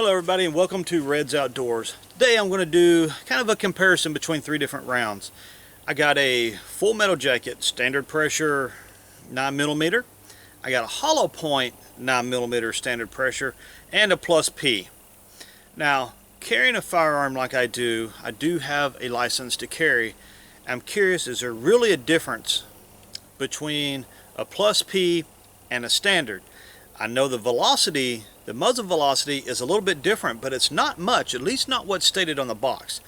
Hello everybody and welcome to Red's Outdoors. Today I'm going to do kind of a comparison between three different rounds. I got a full metal jacket, standard pressure 9mm. I got a hollow point 9mm standard pressure and a plus P. Now, carrying a firearm like I do have a license to carry. I'm curious, is there really a difference between a plus P and a standard? I know the velocity, the muzzle velocity is a little bit different, but it's not much, at least not what's stated on the box.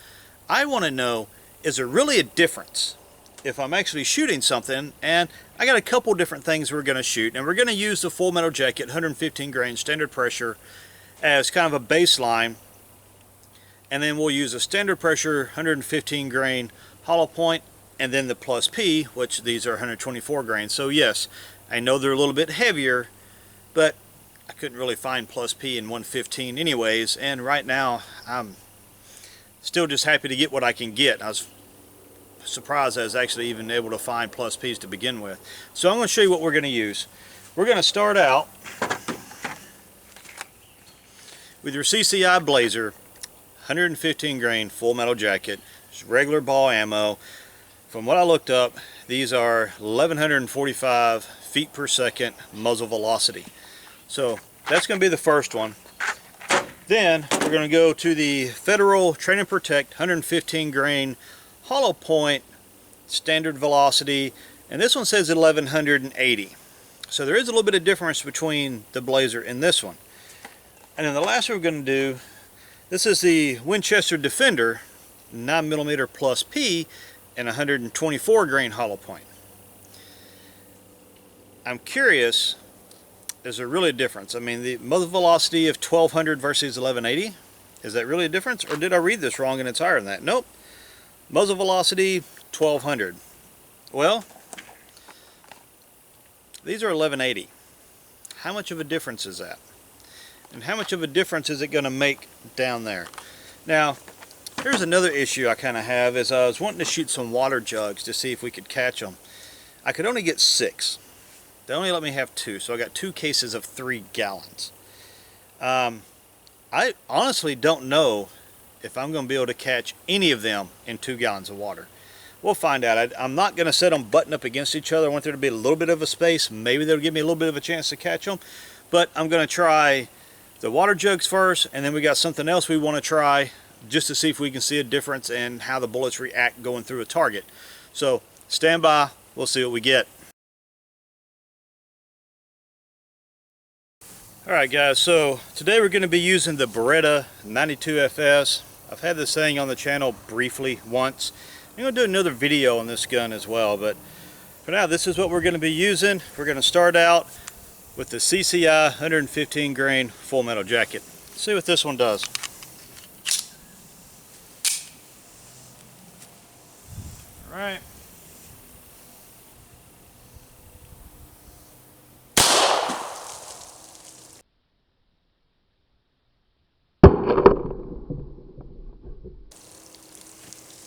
I want to know, is there really a difference if I'm actually shooting something? And I got a couple different things we're going to shoot, and we're going to use the full metal jacket 115 grain standard pressure as kind of a baseline, and then we'll use a standard pressure 115 grain hollow point, and then the plus P, which these are 124 grain. So yes, I know they're a little bit heavier, but I couldn't really find plus P in 115 anyways, and right now I'm still just happy to get what I can get. I was surprised I was actually even able to find plus P's to begin with. So I'm going to show you what we're going to use. We're going to start out with your CCI Blazer 115 grain full metal jacket, just regular ball ammo. From what I looked up, these are 1145 feet per second muzzle velocity. So that's going to be the first one. Then we're going to go to the Federal Train and Protect 115 grain hollow point standard velocity, and this one says 1180. So there is a little bit of difference between the Blazer and this one. And then the last one we're going to do, this is the Winchester Defender 9mm plus P and 124 grain hollow point. I'm curious, is there really a difference? I mean, the muzzle velocity of 1200 versus 1180, is that really a difference? Or did I read this wrong and it's higher than that? Nope. Muzzle velocity 1200. Well, these are 1180. How much of a difference is that? And how much of a difference is it going to make down there? Now, here's another issue I kind of have, is I was wanting to shoot some water jugs to see if we could catch them. I could only get 6. They only let me have 2, so I got 2 cases of 3 gallons. I honestly don't know if I'm going to be able to catch any of them in 2 gallons of water. We'll find out. I'm not going to set them button up against each other. I want there to be a little bit of a space. Maybe they'll give me a little bit of a chance to catch them. But I'm going to try the water jugs first, and then we got something else we want to try just to see if we can see a difference in how the bullets react going through a target. So stand by. We'll see what we get. Alright guys, so today we're going to be using the Beretta 92FS. I've had this thing on the channel briefly once. I'm going to do another video on this gun as well, but for now this is what we're going to be using. We're going to start out with the CCI 115 grain full metal jacket. Let's see what this one does. Alright.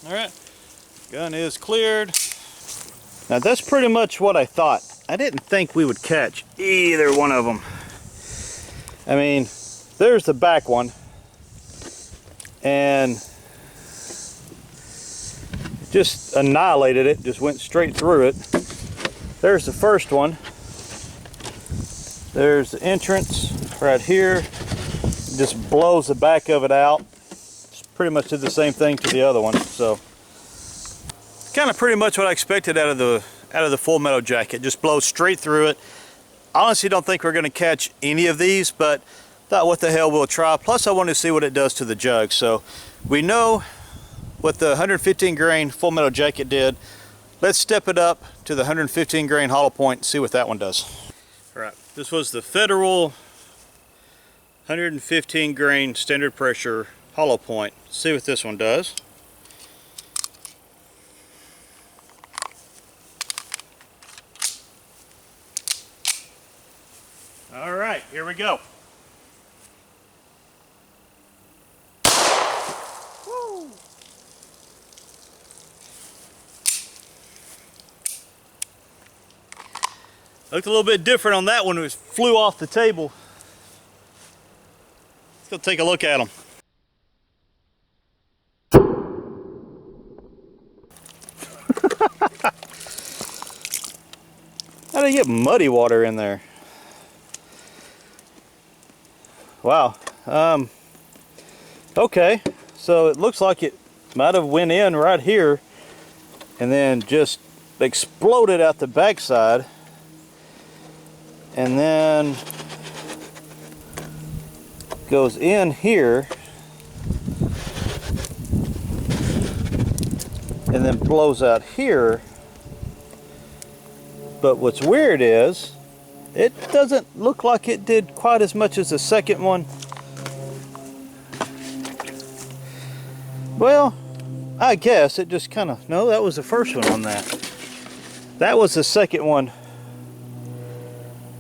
Alright, gun is cleared. Now that's pretty much what I thought. I didn't think we would catch either one of them. I mean, there's the back one, and just annihilated it, just went straight through it. There's the first one. There's the entrance right here. It just blows the back of it out. Pretty much did the same thing to the other one, so kind of pretty much what I expected out of the full metal jacket. Just blows straight through it. Honestly, don't think we're going to catch any of these, but thought what the hell, we'll try. Plus I wanted to see what it does to the jug. So we know what the 115 grain full metal jacket did. Let's step it up to the 115 grain hollow point and see what that one does. All right, this was the Federal 115 grain standard pressure hollow point. See what this one does. All right, here we go. Woo. Looked a little bit different on that one. It flew off the table. Let's go take a look at them. How do you get muddy water in there? Wow. Okay, so it looks like it might have went in right here and then just exploded out the backside, and then goes in here and then blows out here. But what's weird is it doesn't look like it did quite as much as the second one. Well, I guess it just kind of, no, that was the first one on that. That was the second one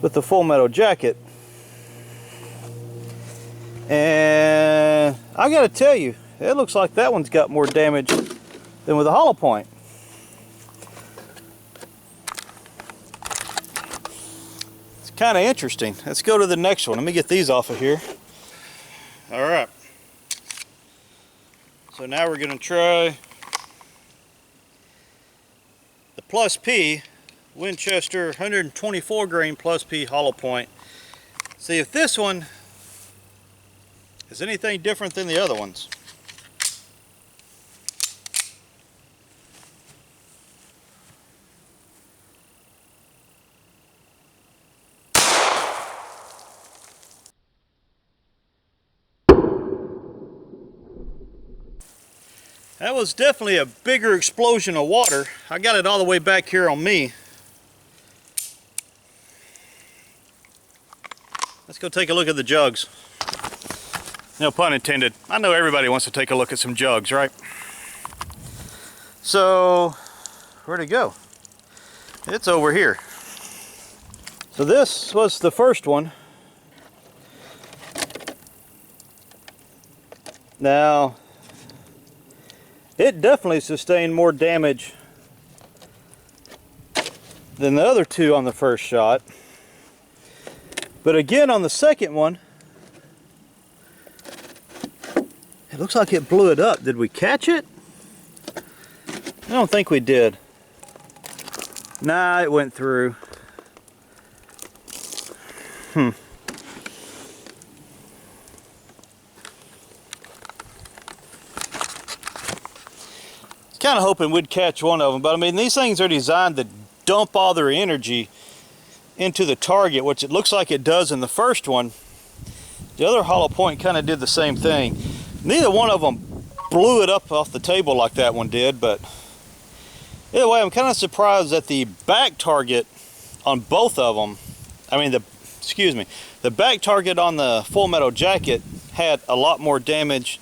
with the full metal jacket. And I gotta tell you, it looks like that one's got more damage than with the hollow point. It's kind of interesting. Let's go to the next one. Let me get these off of here. All right. So now we're gonna try the Plus P Winchester 124 grain Plus P hollow point. See if this one is anything different than the other ones. That was definitely a bigger explosion of water. I got it all the way back here on me. Let's go take a look at the jugs. No pun intended. I know everybody wants to take a look at some jugs, right? So, where'd it go? It's over here. So this was the first one. Now, it definitely sustained more damage than the other two on the first shot. But again, on the second one, it looks like it blew it up. Did we catch it? I don't think we did. Nah, it went through. Kind of hoping we'd catch one of them, but I mean, these things are designed to dump all their energy into the target, which it looks like it does in the first one. The other hollow point kind of did the same thing. Neither one of them blew it up off the table like that one did, but either way, I'm kind of surprised that the back target on both of them, the back target on the full metal jacket had a lot more damage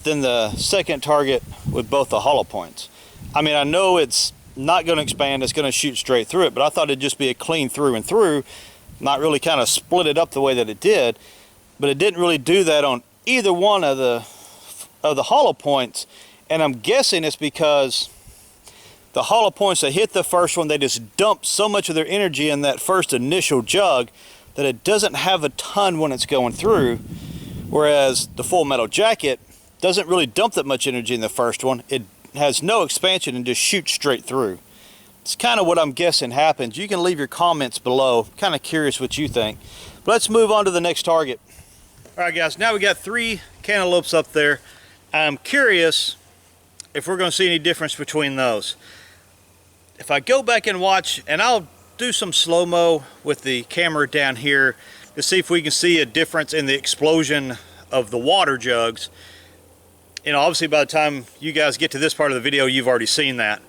than the second target with both the hollow points. I mean, I know it's not going to expand, it's going to shoot straight through it, but I thought it'd just be a clean through and through, not really kind of split it up the way that it did. But it didn't really do that on either one of the hollow points, and I'm guessing it's because the hollow points that hit the first one, they just dumped so much of their energy in that first initial jug that it doesn't have a ton when it's going through, whereas the full metal jacket doesn't really dump that much energy in the first one. It has no expansion and just shoots straight through. It's kind of what I'm guessing happens. You can leave your comments below. Kind of curious what you think. But let's move on to the next target. All right, guys, now we got 3 cantaloupes up there. I'm curious if we're going to see any difference between those. If I go back and watch, and I'll do some slow-mo with the camera down here to see if we can see a difference in the explosion of the water jugs. You know, obviously by the time you guys get to this part of the video, you've already seen that.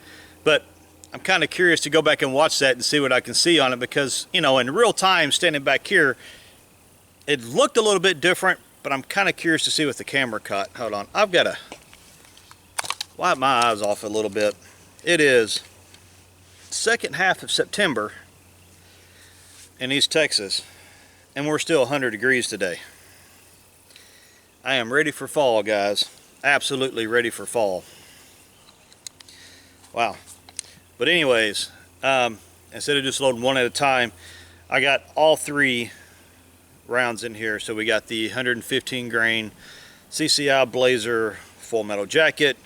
But I'm kind of curious to go back and watch that and see what I can see on it, because, you know, in real time, standing back here, it looked a little bit different, but I'm kind of curious to see what the camera caught. Hold on, I've got to wipe my eyes off a little bit. It is second half of September in East Texas, and we're still 100 degrees today. I am ready for fall, guys. Absolutely ready for fall. Wow. But anyways, instead of just loading one at a time, I got all 3 rounds in here. So we got the 115 grain CCI Blazer full metal jacket,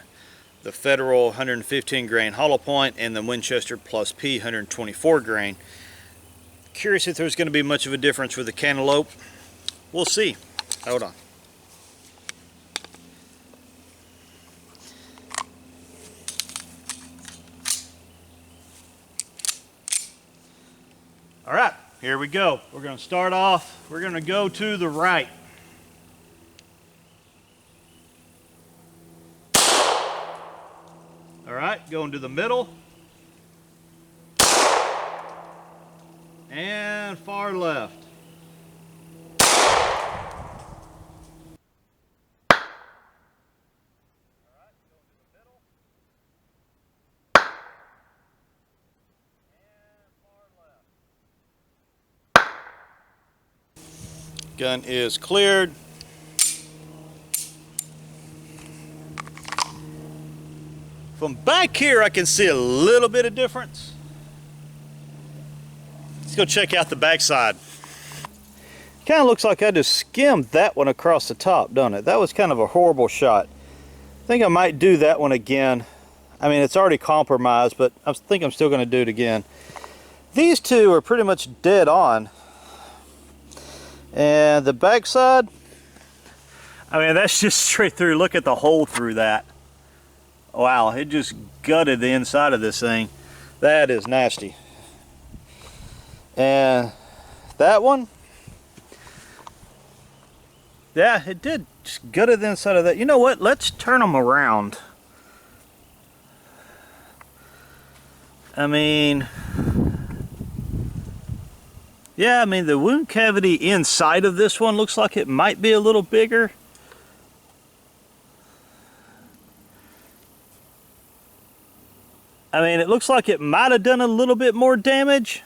the Federal 115 grain hollow point, and the Winchester Plus P 124 grain. Curious if there's going to be much of a difference with the Cantaloupe. We'll see. Hold on. All right, here we go. We're going to start off. We're going to go to the right. All right, going to the middle. And far left. Gun is cleared. From back here, I can see a little bit of difference. Let's go check out the backside. Kind of looks like I just skimmed that one across the top, doesn't it? That was kind of a horrible shot. I think I might do that one again. I mean, it's already compromised, but I think I'm still going to do it again. These two are pretty much dead on. And the backside, I mean, that's just straight through. Look at the hole through that. Wow, it just gutted the inside of this thing. That is nasty. And that one, yeah, it did just gutted the inside of that. You know what? Let's turn them around. I mean, yeah, I mean, the wound cavity inside of this one looks like it might be a little bigger. I mean, it looks like it might have done a little bit more damage.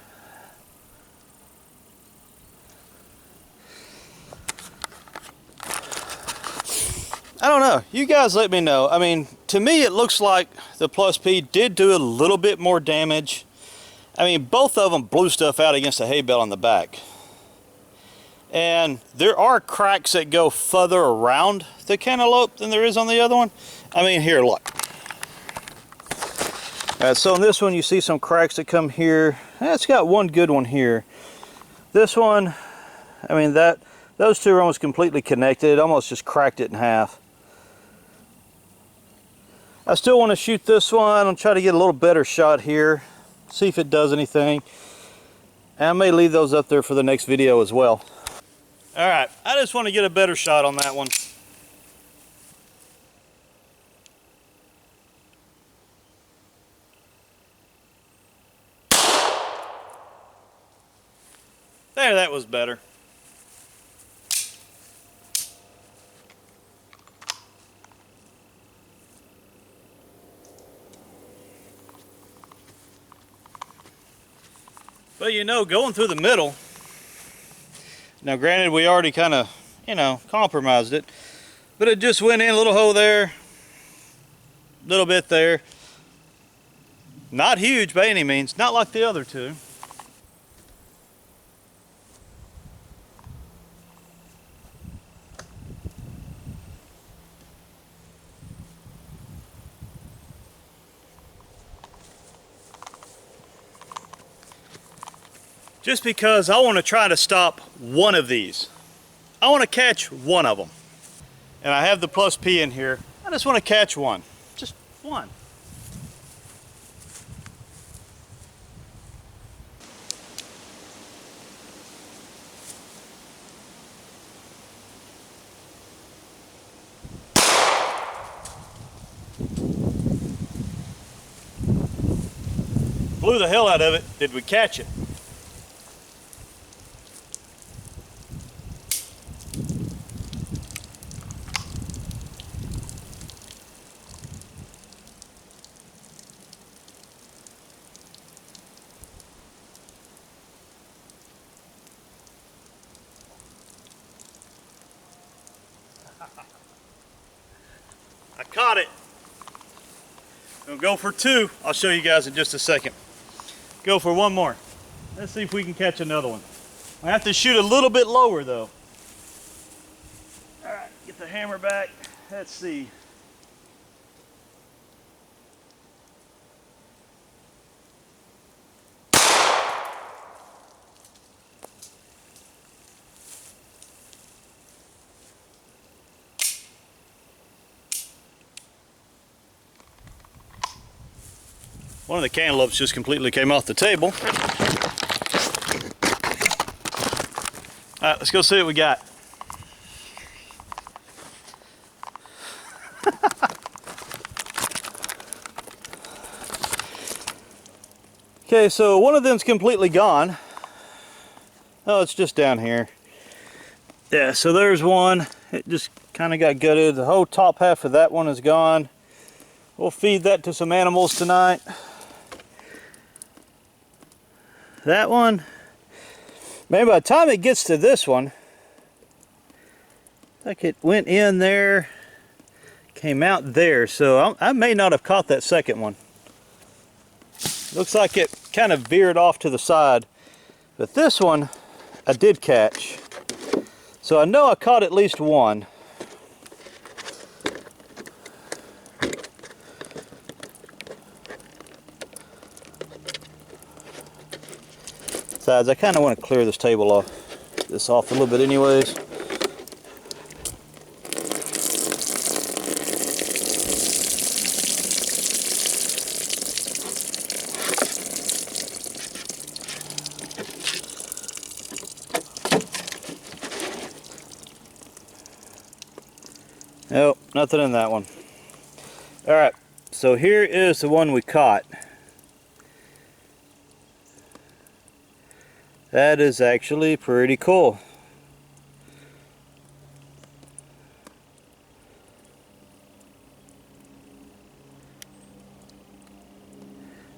I don't know. You guys let me know. I mean, to me, it looks like the Plus P did do a little bit more damage. I mean, both of them blew stuff out against the hay bale on the back. And there are cracks that go further around the Cantaloupe than there is on the other one. I mean, here, look. So in this one, you see some cracks that come here. It's got one good one here. This one, I mean, those two are almost completely connected. It almost just cracked it in half. I still want to shoot this one. I'll try to get a little better shot here. See if it does anything. And I may leave those up there for the next video as well. All right, I just want to get a better shot on that one. There, that was better. But you know, going through the middle, now granted we already kind of, you know, compromised it, but it just went in a little hole there, a little bit there. Not huge by any means, not like the other two. Just because I want to try to stop one of these. I want to catch one of them. And I have the Plus P in here. I just want to catch one. Just one. Blew the hell out of it. Did we catch it? I caught it. We'll go for two. I'll show you guys in just a second. Go for one more. Let's see if we can catch another one. I have to shoot a little bit lower though. All right, get the hammer back. Let's see. One of the cantaloupes just completely came off the table. All right, let's go see what we got. Okay, so one of them's completely gone. Oh, it's just down here. Yeah, so there's one. It just kind of got gutted. The whole top half of that one is gone. We'll feed that to some animals tonight. That one, maybe by the time it gets to this one, like it went in there, came out there, so I may not have caught that second one. Looks like it kind of veered off to the side, but this one I did catch. So I know I caught at least one. Besides, I kind of want to clear this table off, a little bit anyways. Nope, nothing in that one. Alright, so here is the one we caught. That is actually pretty cool.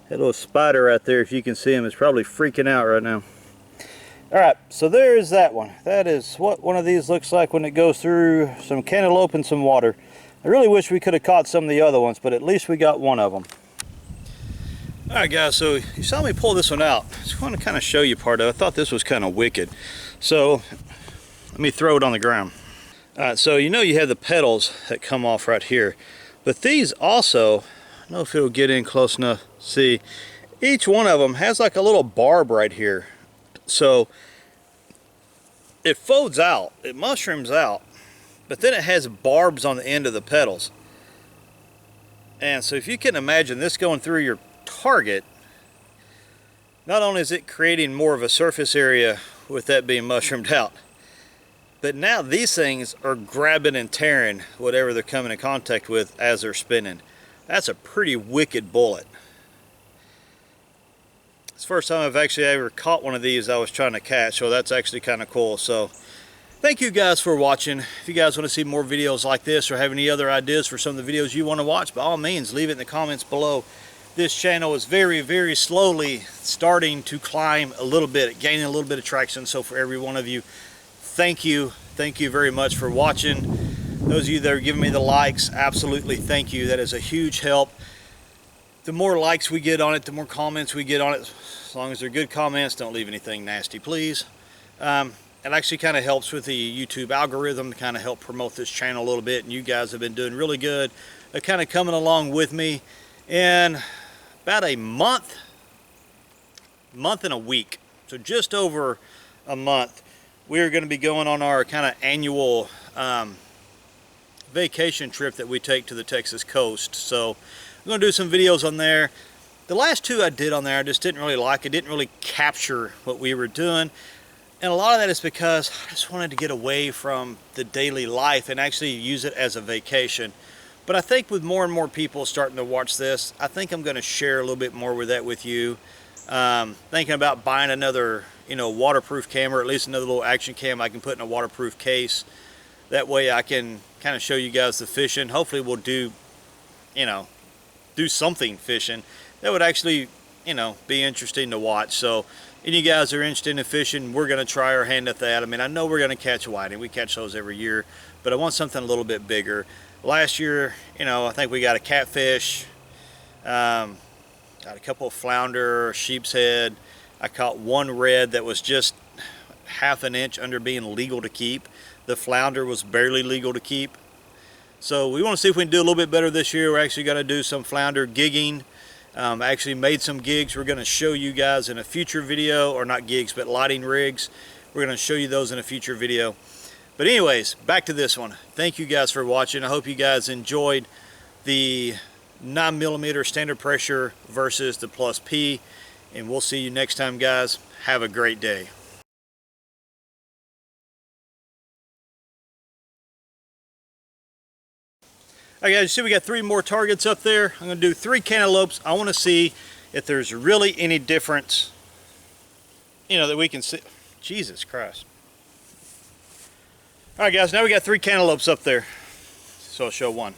That little spider right there, if you can see him, is probably freaking out right now. Alright, so there is that one. That is what one of these looks like when it goes through some cantaloupe and some water. I really wish we could have caught some of the other ones, but at least we got one of them. Alright guys, so you saw me pull this one out. I just want to kind of show you part of it. I thought this was kind of wicked. So, let me throw it on the ground. Alright, so you know you have the petals that come off right here. But these also, I don't know if it'll get in close enough. See, each one of them has like a little barb right here. So, it folds out, it mushrooms out, but then it has barbs on the end of the petals. And so if you can imagine this going through your target, not only is it creating more of a surface area with that being mushroomed out, but now these things are grabbing and tearing whatever they're coming in contact with as they're spinning. That's a pretty wicked bullet. It's the first time I've actually ever caught one of these I was trying to catch, so that's actually kind of cool. So thank you guys for watching. If you guys want to see more videos like this or have any other ideas for some of the videos you want to watch, by all means leave it in the comments below. This channel is very, very slowly starting to climb a little bit, gaining a little bit of traction. So for every one of you, thank you very much for watching. Those of you that are giving me the likes, absolutely thank you. That is a huge help. The more likes we get on it, the more comments we get on it, as long as they're good comments, don't leave anything nasty, please. It actually kind of helps with the YouTube algorithm to kind of help promote this channel a little bit, and you guys have been doing really good at kind of coming along with me. In about a month and a week, so just over a month, we're going to be going on our kind of annual vacation trip that we take to the Texas coast. So I'm going to do some videos on there. The last two I did on there I just didn't really like. It didn't really capture what we were doing, and a lot of that is because I just wanted to get away from the daily life and actually use it as a vacation. But I think with more and more people starting to watch this, I think I'm going to share a little bit more with that with you. Thinking about buying another, waterproof camera, or at least another little action cam I can put in a waterproof case. That way I can kind of show you guys the fishing. Hopefully we'll do something fishing that would actually, be interesting to watch. So, any of you guys are interested in fishing, we're going to try our hand at that. I mean, I know we're going to catch whiting. We catch those every year, but I want something a little bit bigger. Last year, I think we got a catfish, got a couple of flounder, sheep's head. I caught one red that was just, half an inch under being legal to keep. The flounder was barely legal to keep. So we want to see if we can do a little bit better this year. We're actually going to do some flounder gigging. I actually made some gigs we're going to show you guys in a future video, or not gigs, but lighting rigs. We're going to show you those in a future video. But anyways, back to this one. Thank you guys for watching. I hope you guys enjoyed the 9mm standard pressure versus the Plus P. And we'll see you next time, guys. Have a great day. Alright guys, you see we got 3 more targets up there. I'm going to do 3 cantaloupes. I want to see if there's really any difference, you know, that we can see. Jesus Christ. Alright guys, now we got 3 cantaloupes up there. So I'll show one.